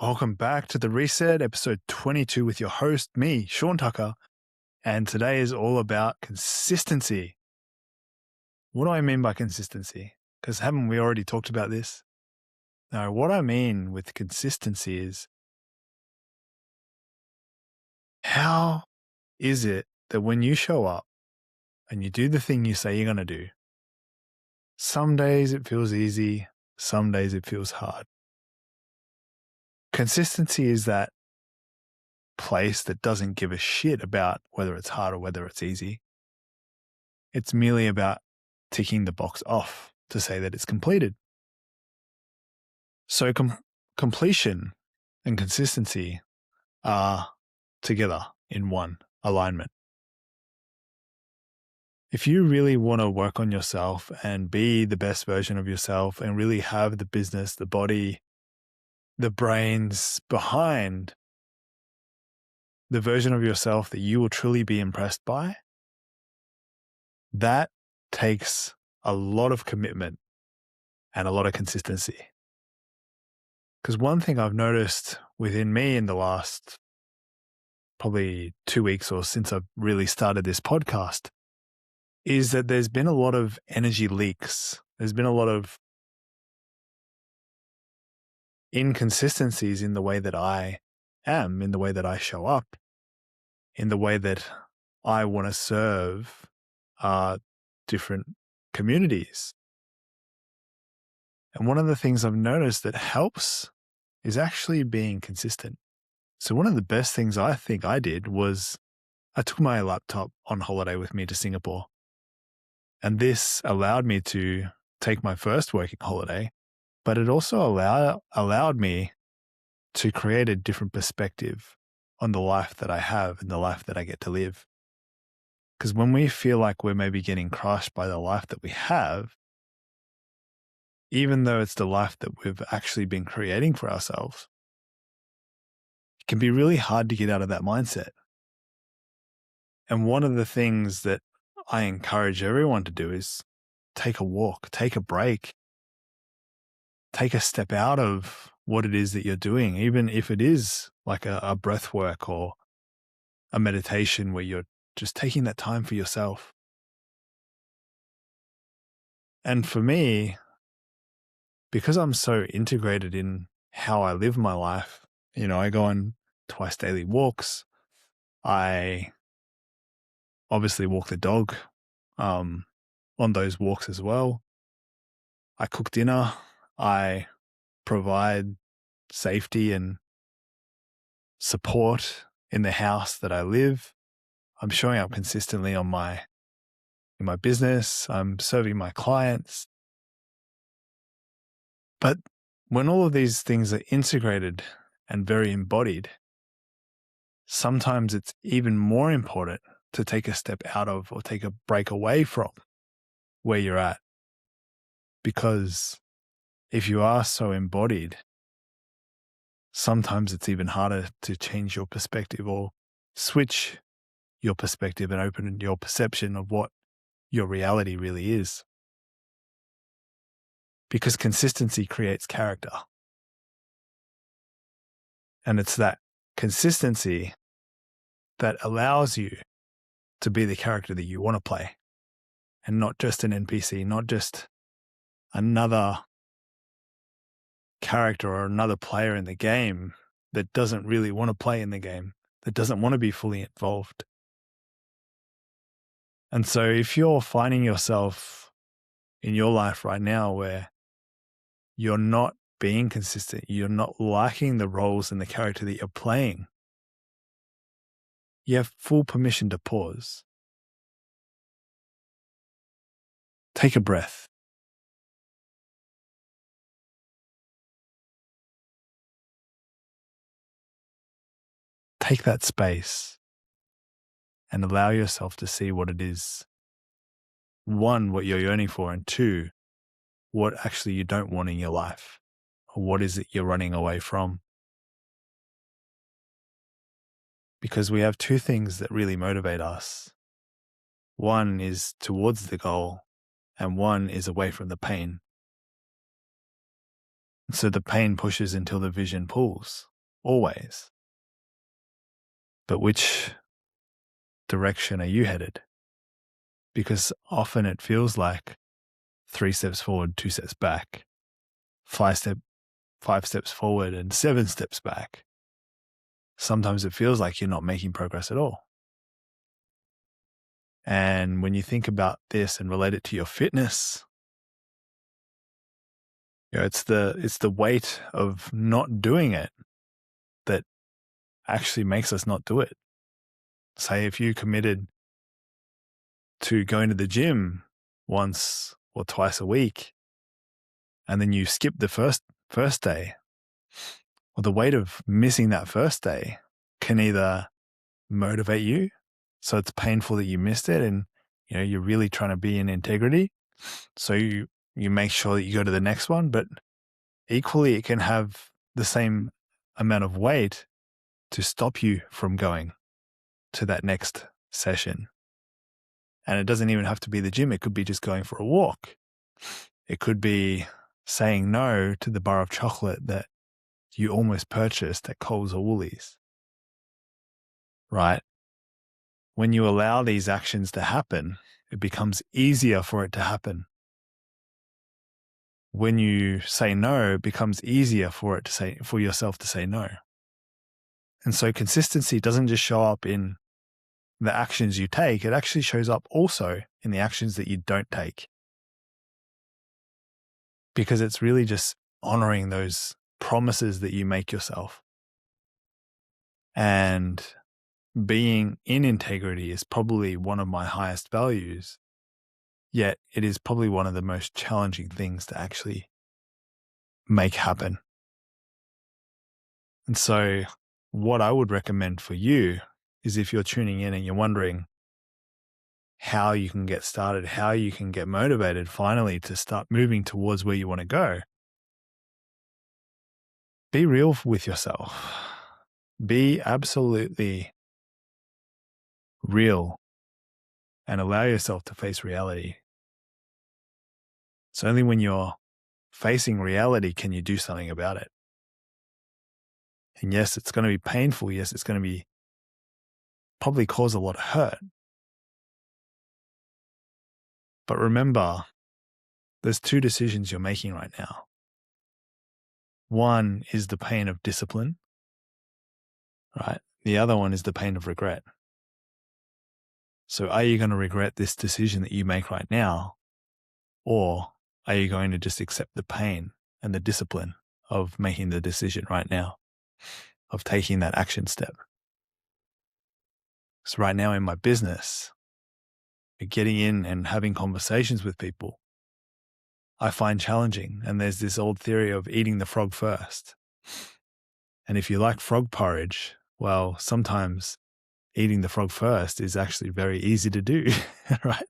Welcome back to The Reset, episode 22 with your host, me, Sean Tucker. And today is all about consistency. What do I mean by consistency? Because haven't we already talked about this? No, what I mean with consistency is how is it that when you show up and you do the thing you say you're going to do, some days it feels easy, some days it feels hard. Consistency is that place that doesn't give a shit about whether it's hard or whether it's easy. It's merely about ticking the box off to say that it's completed. So completion and consistency are together in one alignment. If you really want to work on yourself and be the best version of yourself and really have the business, the body, the brains behind the version of yourself that you will truly be impressed by, that takes a lot of commitment and a lot of consistency. Because one thing I've noticed within me in the last probably 2 weeks or since I've really started this podcast is that there's been a lot of energy leaks. There's been a lot of inconsistencies in the way that I am, in the way that I show up, in the way that I want to serve different communities. And one of the things I've noticed that helps is actually being consistent. So one of the best things I think I did was I took my laptop on holiday with me to Singapore. And this allowed me to take my first working holiday, but it also allowed me to create a different perspective on the life that I have and the life that I get to live. Because when we feel like we're maybe getting crushed by the life that we have, even though it's the life that we've actually been creating for ourselves, it can be really hard to get out of that mindset. And one of the things that I encourage everyone to do is take a walk, take a break, take a step out of what it is that you're doing, even if it is like a breath work or a meditation where you're just taking that time for yourself. And for me, because I'm so integrated in how I live my life, I go on twice daily walks. I obviously walk the dog on those walks as well. I cook dinner. I provide safety and support in the house that I live. I'm showing up consistently in my business. I'm serving my clients. But when all of these things are integrated and very embodied, sometimes it's even more important to take a step out of or take a break away from where you're at. Because if you are so embodied, sometimes it's even harder to change your perspective or switch your perspective and open your perception of what your reality really is. Because consistency creates character. And it's that consistency that allows you to be the character that you want to play and not just an NPC, not just another character or another player in the game that doesn't really want to play in the game, that doesn't want to be fully involved. And so if you're finding yourself in your life right now where you're not being consistent, you're not liking the roles and the character that you're playing, you have full permission to pause. Take a breath. Take that space and allow yourself to see what it is. One, what you're yearning for, and two, what actually you don't want in your life, or what is it you're running away from. Because we have two things that really motivate us. One is towards the goal, and one is away from the pain. So the pain pushes until the vision pulls. always. But which direction are you headed? Because often it feels like 3 steps forward, 2 steps back, 5 steps forward and 7 steps back. Sometimes it feels like you're not making progress at all. And when you think about this and relate it to your fitness, it's the weight of not doing it that actually makes us not do it. Say if you committed to going to the gym once or twice a week, and then you skip the first day, well, the weight of missing that first day can either motivate you, so it's painful that you missed it, and you're really trying to be in integrity, so you make sure that you go to the next one. But equally, it can have the same amount of weight to stop you from going to that next session. And it doesn't even have to be the gym. It could be just going for a walk. It could be saying no to the bar of chocolate that you almost purchased at Coles or Woolies. Right? When you allow these actions to happen, it becomes easier for it to happen. When you say no, it becomes easier for yourself to say no. And so consistency doesn't just show up in the actions you take, it actually shows up also in the actions that you don't take. Because it's really just honoring those promises that you make yourself. And being in integrity is probably one of my highest values, yet it is probably one of the most challenging things to actually make happen. And so what I would recommend for you is, if you're tuning in and you're wondering how you can get started, how you can get motivated finally to start moving towards where you want to go, be real with yourself. Be absolutely real and allow yourself to face reality. It's only when you're facing reality can you do something about it. And yes, it's going to be painful. Yes, it's going to probably cause a lot of hurt. But remember, there's 2 decisions you're making right now. One is the pain of discipline, right? The other one is the pain of regret. So are you going to regret this decision that you make right now? Or are you going to just accept the pain and the discipline of making the decision right now, of taking that action step? So right now in my business, getting in and having conversations with people, I find challenging. And there's this old theory of eating the frog first. And if you like frog porridge, well, sometimes eating the frog first is actually very easy to do, right?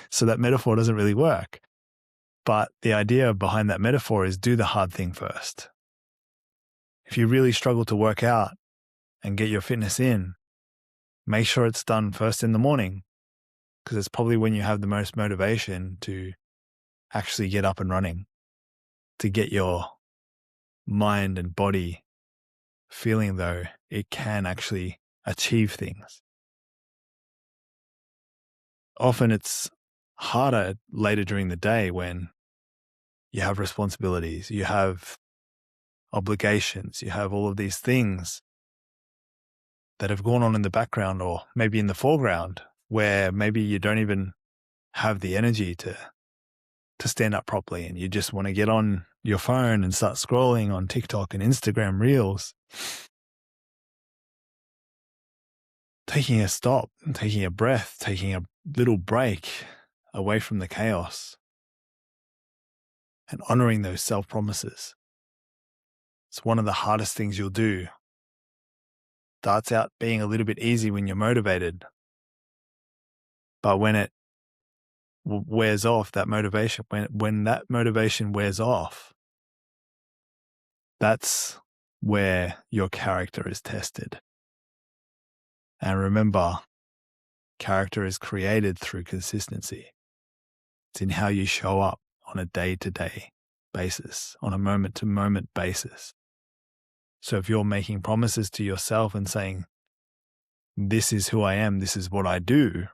So that metaphor doesn't really work. But the idea behind that metaphor is do the hard thing first. If you really struggle to work out and get your fitness in, make sure it's done first in the morning, because it's probably when you have the most motivation to actually get up and running, to get your mind and body feeling though it can actually achieve things. Often it's harder later during the day when you have responsibilities, you have obligations, you have all of these things that have gone on in the background or maybe in the foreground, where maybe you don't even have the energy to stand up properly, and you just want to get on your phone and start scrolling on TikTok and Instagram Reels. Taking a stop, taking a breath, taking a little break away from the chaos and honoring those self-promises. It's one of the hardest things you'll do. Starts out being a little bit easy when you're motivated, but when it wears off, that motivation, when that motivation wears off, that's where your character is tested. And remember, character is created through consistency. It's in how you show up on a day-to-day basis, on a moment-to-moment basis. So if you're making promises to yourself and saying, this is who I am, this is what I do,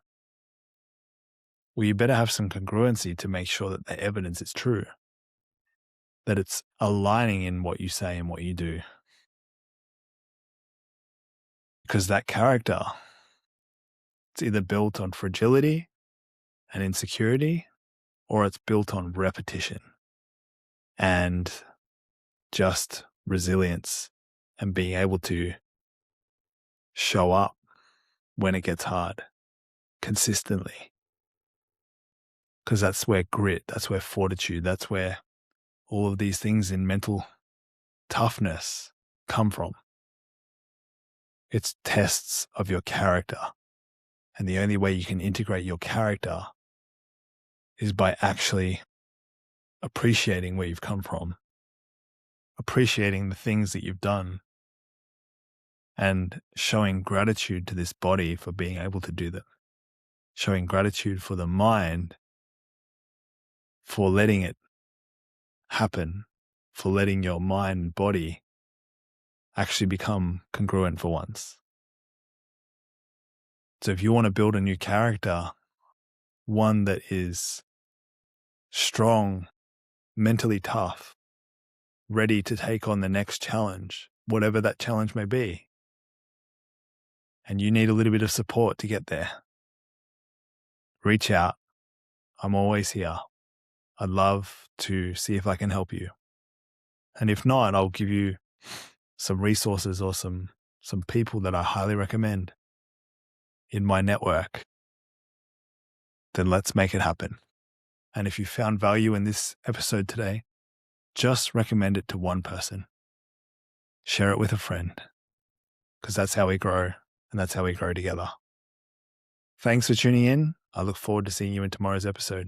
well, you better have some congruency to make sure that the evidence is true, that it's aligning in what you say and what you do. Because that character, it's either built on fragility and insecurity, or it's built on repetition and just resilience and being able to show up when it gets hard consistently. Because that's where grit, that's where fortitude, that's where all of these things in mental toughness come from. It's tests of your character. And the only way you can integrate your character is by actually appreciating where you've come from, appreciating the things that you've done, and showing gratitude to this body for being able to do them, showing gratitude for the mind for letting it happen, for letting your mind and body actually become congruent for once. So if you want to build a new character, one that is strong, mentally tough, ready to take on the next challenge, whatever that challenge may be, and you need a little bit of support to get there, reach out. I'm always here. I'd love to see if I can help you. And if not, I'll give you some resources or some people that I highly recommend in my network. Then let's make it happen. And if you found value in this episode today, just recommend it to one person. Share it with a friend, because that's how we grow, and that's how we grow together. Thanks for tuning in. I look forward to seeing you in tomorrow's episode.